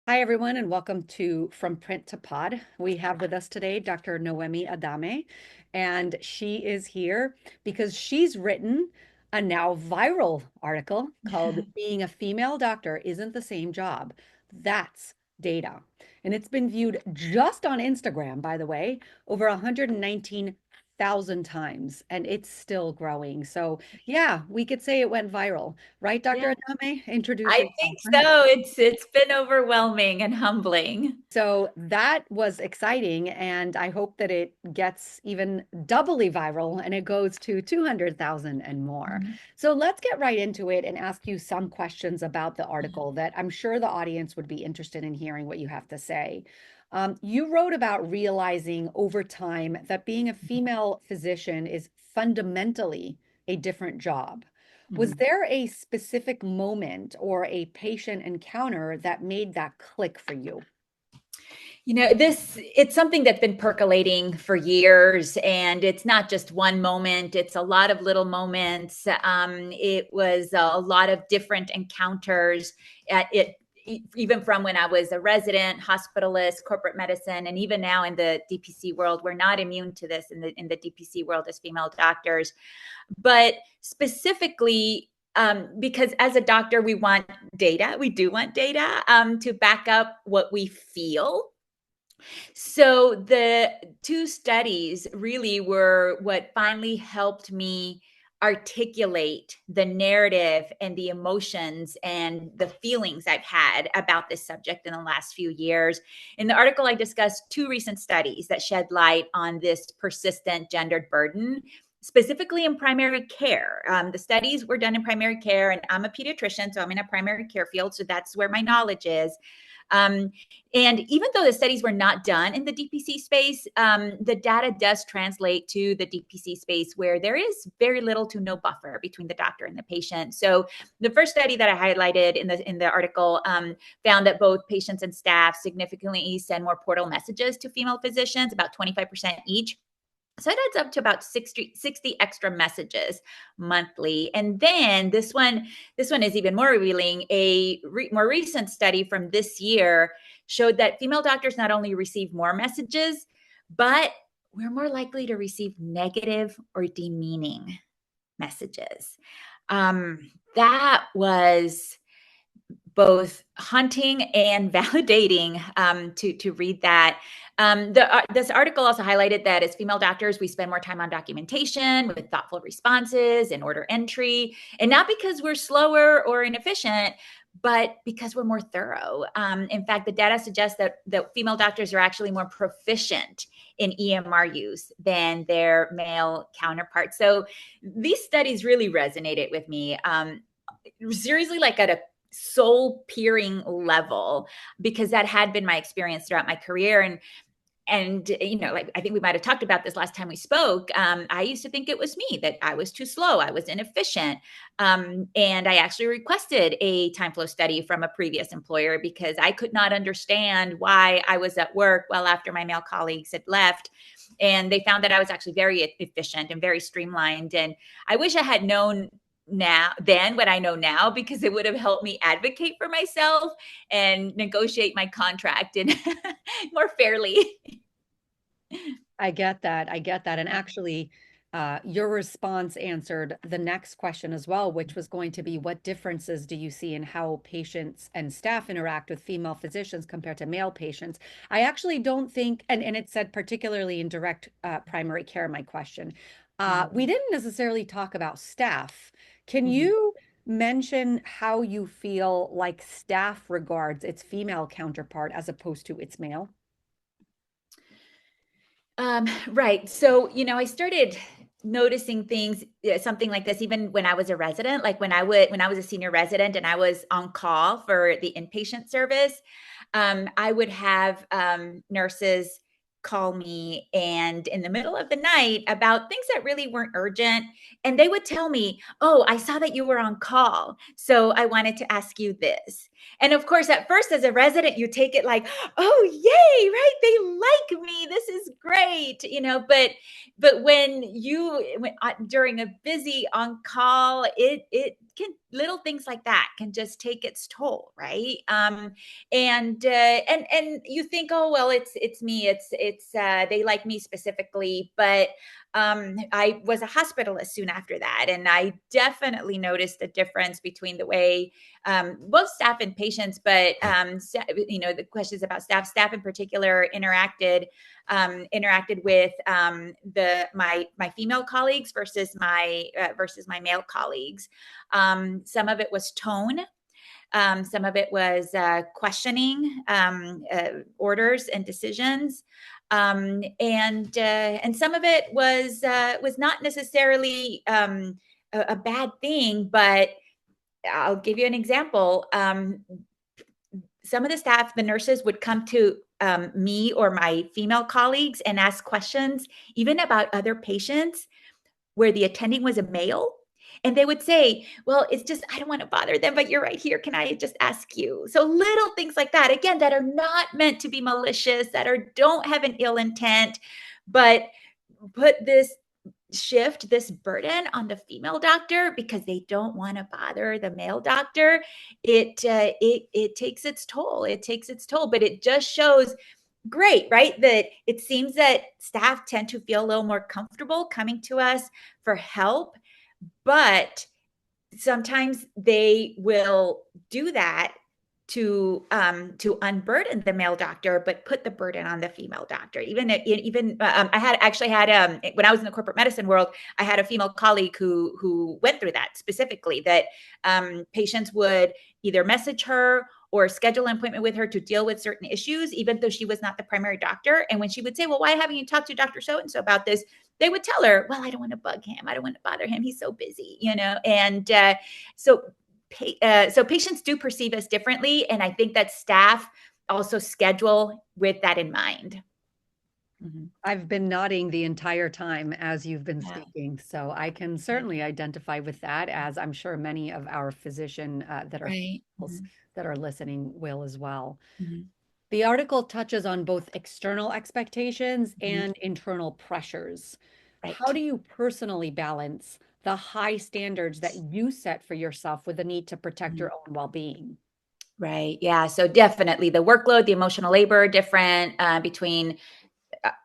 Hi, everyone, and welcome to From Print to Pod. We have with us today Dr. Noemi Adame, and she is here because she's written a now viral article called Being a Female Doctor Isn't the Same Job. That's data. And it's been viewed just on Instagram, by the way, over 119,000 times, and it's still growing. So, yeah, we could say it went viral, right, Yeah, Dr. Adame? Introduce I yourself. think so. It's been overwhelming and humbling. So that was exciting, and I hope that it gets even doubly viral and it goes to 200,000 and more. Mhm. So let's get right into it and ask you some questions about the article that I'm sure the audience would be interested in hearing what you have to say. You wrote about realizing over time that being a female physician is fundamentally a different job. Was Mhm. there a specific moment or a patient encounter that made that click for you? It's something that's been percolating for years, and it's not just one moment, it's a lot of little moments. It was a lot of different encounters at it, even from when I was a resident, hospitalist, corporate medicine, and even now in the DPC world. We're not immune to this in the DPC world as female doctors, but specifically, because as a doctor, we want data. We do want data to back up what we feel. So the two studies really were what finally helped me articulate the narrative and the emotions and the feelings I've had about this subject in the last few years. In the article, I discussed two recent studies that shed light on this persistent gendered burden, specifically in primary care. The studies were done in primary care, and I'm a pediatrician, so I'm in a primary care field, so that's where my knowledge is. Um, and even though the studies were not done in the DPC space, the data does translate to the DPC space where there is very little to no buffer between the doctor and the patient. So the first study that I highlighted in the article found that both patients and staff significantly send more portal messages to female physicians, about 25% each. So it adds up to about 60 extra messages monthly. And then this one is even more revealing. More recent study from this year showed that female doctors not only receive more messages, but we're more likely to receive negative or demeaning messages. That was both haunting and validating to read that. This article also highlighted that as female doctors, we spend more time on documentation with thoughtful responses and order entry, and not because we're slower or inefficient, but because we're more thorough. In fact, the data suggests that female doctors are actually more proficient in EMR use than their male counterparts. So these studies really resonated with me. Seriously, like at a soul peering level, because that had been my experience throughout my career. And like, I think we might have talked about this last time we spoke. I used to think it was me, that I was too slow, I was inefficient. And I actually requested a time flow study from a previous employer because I could not understand why I was at work well after my male colleagues had left. And they found that I was actually very efficient and very streamlined. And I wish I had known what I know now, because it would have helped me advocate for myself and negotiate my contract and more fairly. I get that. I get that. And actually, your response answered the next question as well, which was going to be what differences do you see in how patients and staff interact with female physicians compared to male patients? I actually don't think, and it said particularly in direct primary care, my question. We Mhm. didn't necessarily talk about staff. Can Mhm. you mention how you feel like staff regards its female counterpart as opposed to its male? Right. So, I started noticing things, something like this, even when I was a resident, like when I was a senior resident and I was on call for the inpatient service. I would have nurses call me and in the middle of the night about things that really weren't urgent. And they would tell me, "Oh, I saw that you were on call, so I wanted to ask you this." And of course, at first, as a resident, you take it like, "Oh, yay, right? They like me. This is great." But during a busy on call, it little things like that can just take its toll, right? And you think, oh well, it's me, it's they like me specifically, but I was a hospitalist soon after that, and I definitely noticed a difference between the way both staff and patients, but the questions about staff in particular interacted with my female colleagues versus my male colleagues. Some of it was tone. Some of it was questioning orders and decisions, and some of it was not necessarily a bad thing. But I'll give you an example. Some of the staff, the nurses, would come to me or my female colleagues and ask questions, even about other patients, where the attending was a male. And they would say, well, it's just, I don't want to bother them, but you're right here. Can I just ask you? So little things like that, again, that are not meant to be malicious, don't have an ill intent, but put this burden on the female doctor because they don't want to bother the male doctor. It takes its toll. But it just shows, great, right, that it seems that staff tend to feel a little more comfortable coming to us for help, but sometimes they will do that to unburden the male doctor, but put the burden on the female doctor. I had when I was in the corporate medicine world, I had a female colleague who went through that specifically. That patients would either message her or schedule an appointment with her to deal with certain issues, even though she was not the primary doctor. And when she would say, "Well, why haven't you talked to Dr. So and so about this?" they would tell her, "Well, I don't want to bug him. I don't want to bother him. He's so busy, And so patients do perceive us differently. And I think that staff also schedule with that in mind. Mm-hmm. I've been nodding the entire time as you've been speaking, so I can certainly identify with that, as I'm sure many of our physician Right. Mm-hmm. that are listening will as well. Mm-hmm. The article touches on both external expectations Mm-hmm. and internal pressures. How Right. do you personally balance the high standards that you set for yourself with the need to protect Mm-hmm. your own well-being? Right. Yeah. So definitely the workload, the emotional labor, different between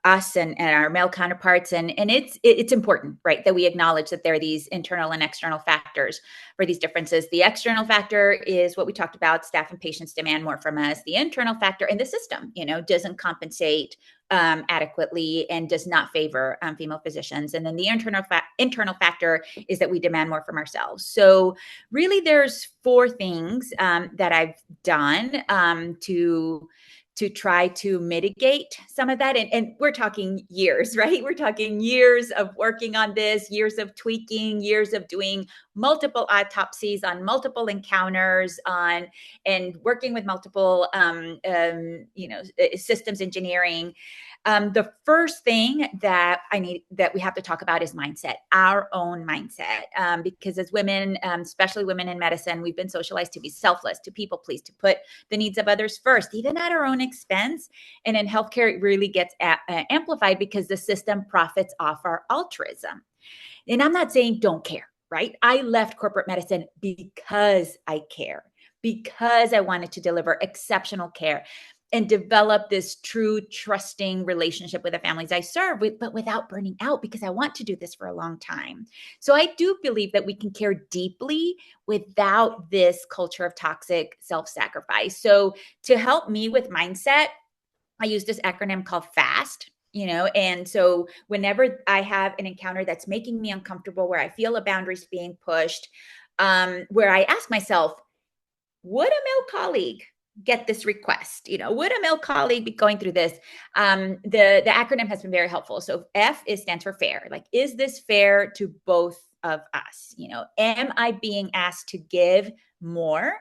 us and our male counterparts, and it's important, right, that we acknowledge that there are these internal and external factors for these differences. The external factor is what we talked about: staff and patients demand more from us. The internal factor in the system, doesn't compensate adequately and does not favor female physicians. And then the internal factor is that we demand more from ourselves. So really, there's four things that I've done to try to mitigate some of that. And we're talking years, right? We're talking years of working on this, years of tweaking, years of doing multiple autopsies on multiple encounters and working with multiple, systems engineering. The first thing that we have to talk about is mindset, our own mindset. Because as women, especially women in medicine, we've been socialized to be selfless, to people please, to put the needs of others first, even at our own expense. And in healthcare, it really gets amplified because the system profits off our altruism. And I'm not saying don't care, right? I left corporate medicine because I care, because I wanted to deliver exceptional care and develop this true trusting relationship with the families I serve, but without burning out, because I want to do this for a long time. So I do believe that we can care deeply without this culture of toxic self-sacrifice. So to help me with mindset, I use this acronym called FAST. And so whenever I have an encounter that's making me uncomfortable, where I feel a boundary's being pushed, where I ask myself, would a male colleague get this request? Would a male colleague be going through this? The acronym has been very helpful. So F stands for fair. Like, is this fair to both of us? Am I being asked to give more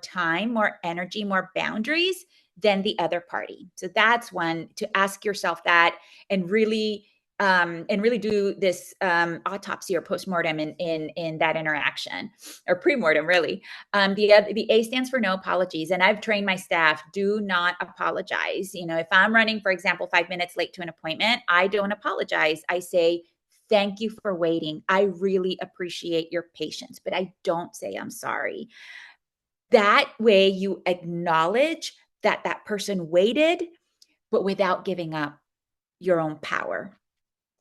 time, more energy, more boundaries than the other party? So that's one, to ask yourself that and really do this autopsy or postmortem in that interaction, or premortem, really. The A stands for no apologies, and I've trained my staff: do not apologize. If I'm running, for example, 5 minutes late to an appointment, I don't apologize. I say, thank you for waiting. I really appreciate your patience, but I don't say I'm sorry. That way you acknowledge that that person waited, but without giving up your own power.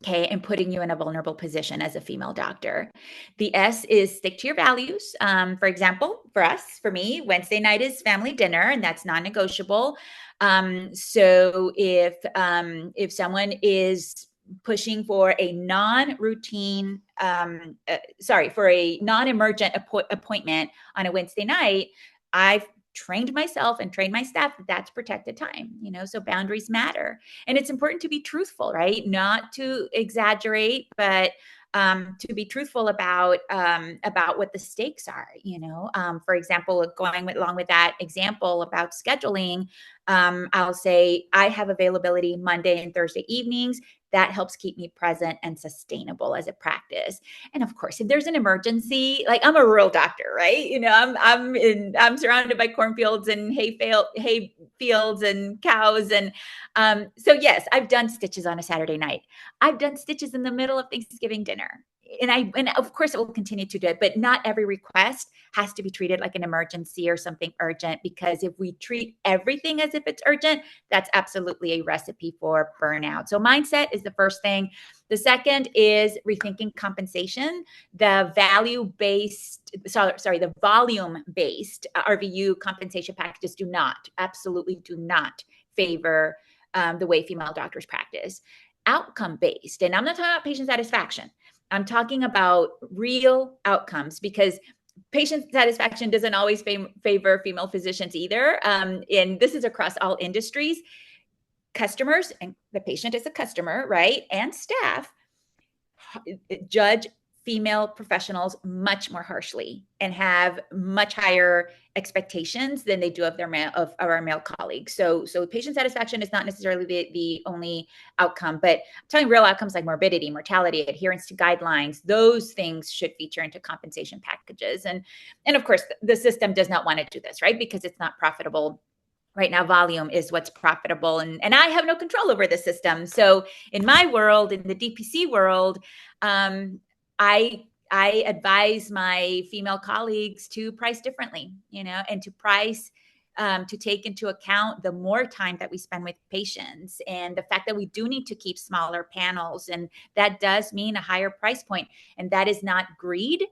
Okay, and putting you in a vulnerable position as a female doctor. The S is stick to your values. For example, for us, for me, Wednesday night is family dinner, and that's non-negotiable. So if someone is pushing for a non-routine, for a non-emergent appointment on a Wednesday night, I've trained myself and trained my staff that that's protected time, so boundaries matter. And it's important to be truthful, right? Not to exaggerate, but to be truthful about what the stakes are. For example, going along with that example about scheduling, I'll say I have availability Monday and Thursday evenings. That helps keep me present and sustainable as a practice. And of course, if there's an emergency, like I'm a rural doctor, right? I'm surrounded by cornfields and hay fields and cows, and so yes, I've done stitches on a Saturday night. I've done stitches in the middle of Thanksgiving dinner. And of course it will continue to do it, but not every request has to be treated like an emergency or something urgent, because if we treat everything as if it's urgent, that's absolutely a recipe for burnout. So mindset is the first thing. The second is rethinking compensation. The the volume-based RVU compensation packages absolutely do not favor the way female doctors practice. Outcome-based, and I'm not talking about patient satisfaction. I'm talking about real outcomes, because patient satisfaction doesn't always favor female physicians either. And this is across all industries. Customers, and the patient is a customer, right? And staff judge female professionals much more harshly and have much higher expectations than they do of our male colleagues. So patient satisfaction is not necessarily the only outcome, but I'm talking real outcomes like morbidity, mortality, adherence to guidelines. Those things should feature into compensation packages. And of course, the system does not want to do this, right? Because it's not profitable. Right now, volume is what's profitable, and I have no control over the system. So in my world, in the DPC world, I advise my female colleagues to price differently, and to take into account the more time that we spend with patients, and the fact that we do need to keep smaller panels, and that does mean a higher price point, and that is not greed.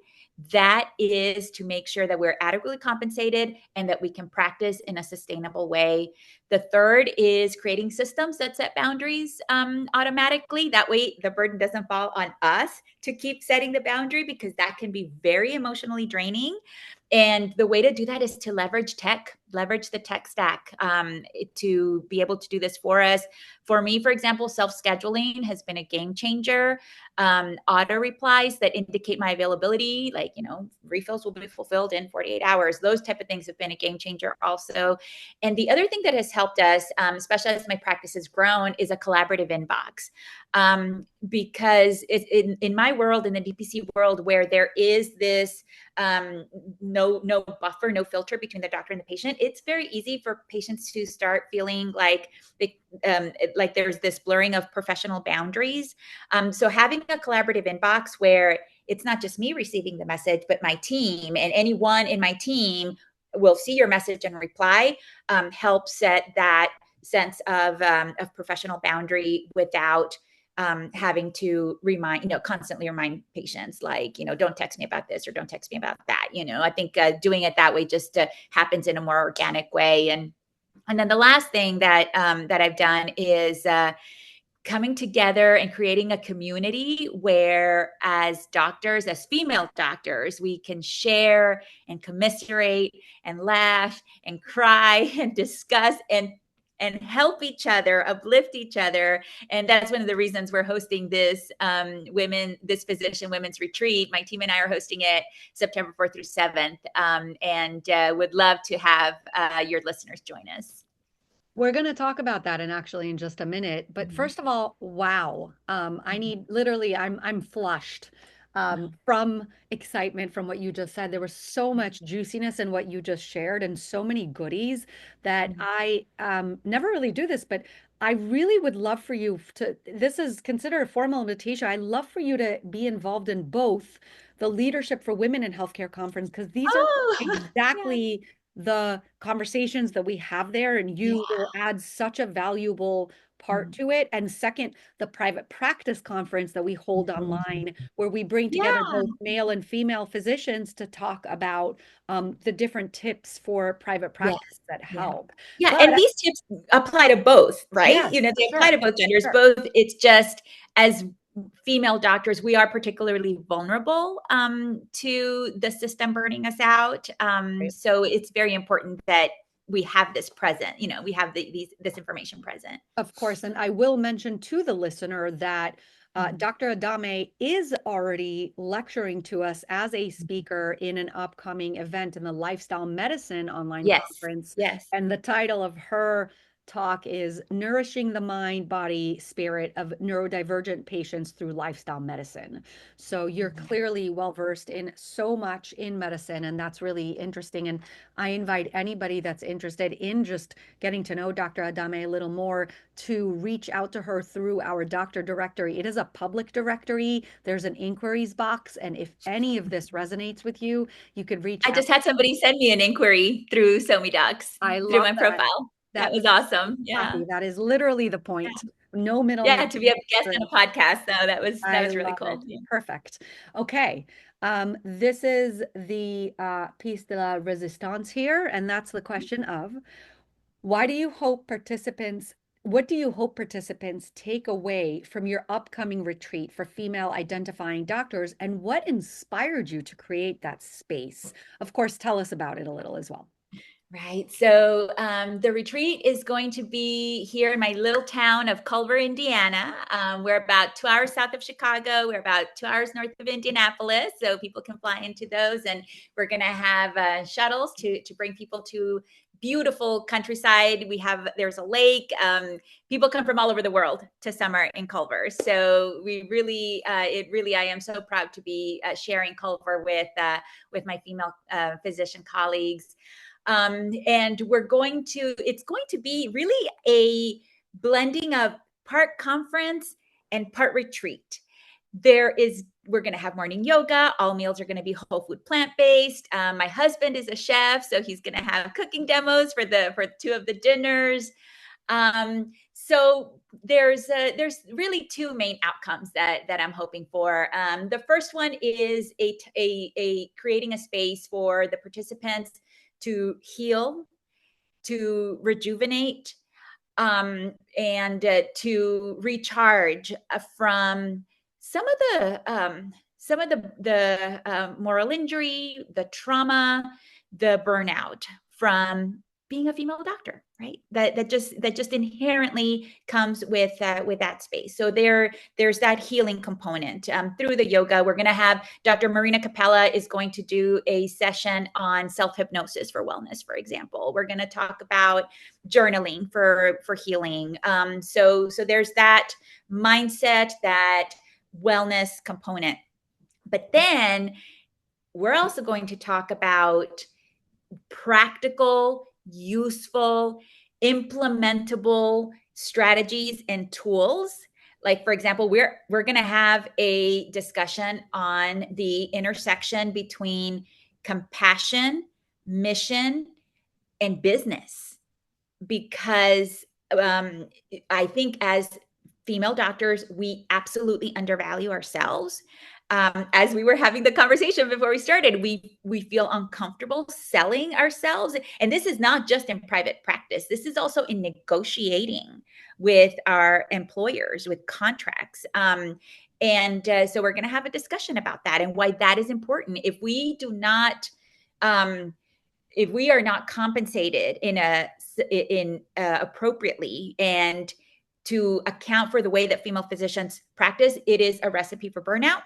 That is to make sure that we're adequately compensated and that we can practice in a sustainable way. The third is creating systems that set boundaries automatically. That way, the burden doesn't fall on us to keep setting the boundary, because that can be very emotionally draining. And the way to do that is to leverage the tech stack to be able to do this for us. For me, for example, self-scheduling has been a game changer. Auto replies that indicate my availability, like, refills will be fulfilled in 48 hours. Those type of things have been a game changer also. And the other thing that has helped us, especially as my practice has grown, is a collaborative inbox. Because in my world, in the DPC world, where there is this no buffer, no filter between the doctor and the patient, it's very easy for patients to start feeling like there's this blurring of professional boundaries. So having a collaborative inbox where it's not just me receiving the message, but my team, and anyone in my team will see your message and reply, helps set that sense of professional boundary without having to constantly remind patients, like, don't text me about this or don't text me about that. I think doing it that way just happens in a more organic way. And then the last thing that I've done is coming together and creating a community where, as doctors, as female doctors, we can share and commiserate and laugh and cry and discuss and help each other, uplift each other. And that's one of the reasons we're hosting this physician women's retreat. My team and I are hosting it September 4th through 7th, and would love to have your listeners join us. We're going to talk about that in just a minute. But first of all, wow. I need literally, I'm flushed from excitement from what you just said. There was so much juiciness in what you just shared and so many goodies that I never really do this, but I really would love for you to, this is considered a formal invitation. I'd love for you to be involved in both the Leadership for Women in Healthcare conference, because these are Oh, yeah, exactly the conversations that we have there, and you yeah. will add such a valuable part Mhm. to it. And second, the private practice conference that we hold Mhm. online, where we bring together Yeah. both male and female physicians to talk about the different tips for private Yes. practice that Yeah. help. Yeah, But and these tips apply to both, right? yes, for They apply sure. to both genders, Sure. both. It's just as female doctors, we are particularly vulnerable to the system burning us out. So it's very important that we have this present. We have this information present. Of course, and I will mention to the listener that Mhm. Dr. Adame is already lecturing to us as a speaker in an upcoming event in the Lifestyle Medicine online Yes. conference. Yes. And the title of her talk is Nourishing the Mind, Body, Spirit of Neurodivergent Patients Through Lifestyle Medicine. So you're Mhm. clearly well versed in so much in medicine, and that's really interesting. And I invite anybody that's interested in just getting to know Dr. Adame a little more to reach out to her through our doctor directory. It is a public directory. There's an inquiries box. And if any of this resonates with you, you could reach I out. just had somebody send me an inquiry through SoMe Docs, I through love my that. profile. That That was makes me awesome. Yeah. happy. That is literally the point. No Yeah, middleman. to be a guest on a podcast, though, that I was really love cool. it. Yeah. Perfect. Okay. This is the piece de la resistance here, and that's the question of why do you hope participants, what do you hope participants take away from your upcoming retreat for female identifying doctors, and what inspired you to create that space? Of course, tell us about it a little as well. Right. So the retreat is going to be here in my little town of Culver, Indiana. We're about 2 hours south of Chicago. We're about 2 hours north of Indianapolis, so people can fly into those. And we're going to have shuttles to bring people to beautiful countryside. There's a lake. People come from all over the world to summer in Culver. So I am so proud to be sharing Culver with my female physician colleagues. And it's going to be really a blending of part conference and part retreat. We're going to have morning yoga. All meals are going to be whole food plant based. My husband is a chef, so he's going to have cooking demos for two of the dinners. So there's really two main outcomes that I'm hoping for. The first one is a creating a space for the participants to heal, to rejuvenate, and to recharge from some of the moral injury, the trauma, the burnout from being a female doctor, right? That just inherently comes with that space. So there's that healing component through the yoga. We're going to have Dr. Marina Capella is going to do a session on self hypnosis for wellness, for example. We're going to talk about journaling for healing. So there's that mindset, that wellness component. But then we're also going to talk about practical, useful, implementable strategies and tools. Like, for example, we're going to have a discussion on the intersection between compassion, mission, and business, because I think as female doctors, we absolutely undervalue ourselves. As we were having the conversation before we started, we feel uncomfortable selling ourselves, and this is not just in private practice. This is also in negotiating with our employers, with contracts. And so we're going to have a discussion about that and why that is important. Um, if we are not compensated in appropriately and to account for the way that female physicians practice, it is a recipe for burnout.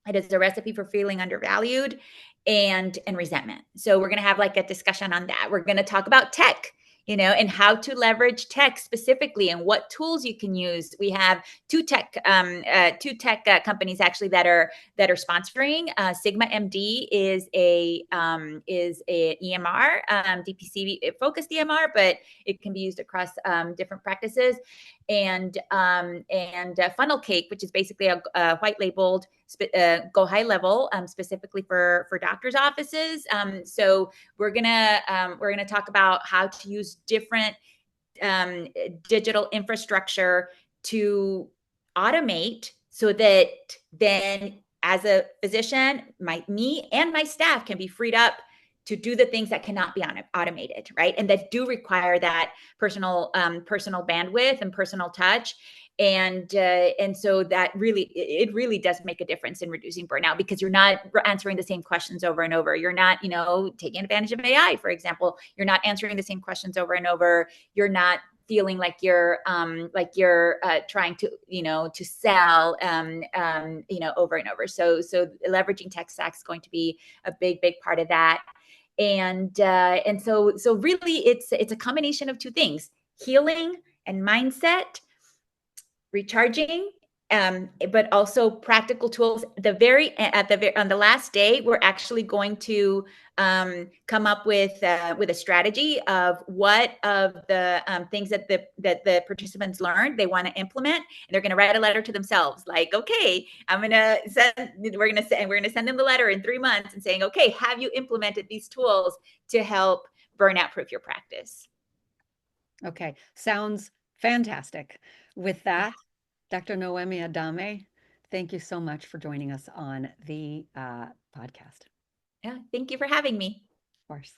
It is a recipe for feeling undervalued and resentment. So we're going to have like a discussion on that. We're going to talk about tech and how to leverage tech specifically and what tools you can use. We have two tech companies actually that are sponsoring. Sigma MD is a EMR, DPC focused EMR, but it can be used across different practices. And Funnel Cake, which is basically a white labeled go high level specifically for doctors' offices. So we're gonna talk about how to use different digital infrastructure to automate, so that then as a physician, me and my staff can be freed up to do the things that cannot be automated, right? And that do require that personal bandwidth and personal touch. And so that really does make a difference in reducing burnout, because you're not answering the same questions over and over. You're not, taking advantage of AI, for example. You're not answering the same questions over and over. You're not feeling like you're trying to to sell over and over. So leveraging tech stack is going to be a big part of that. And so really it's a combination of two things: healing and mindset, recharging, but also practical tools. On the last day, we're actually going to come up with a strategy of what of the things that the participants learned they want to implement, and they're going to write a letter to themselves, like, okay, we're going to send them the letter in 3 months and saying, okay, have you implemented these tools to help burnout proof your practice? Okay, sounds fantastic. With that, Dr. Noemi Adame, thank you so much for joining us on the podcast. Yeah, thank you for having me. Of course.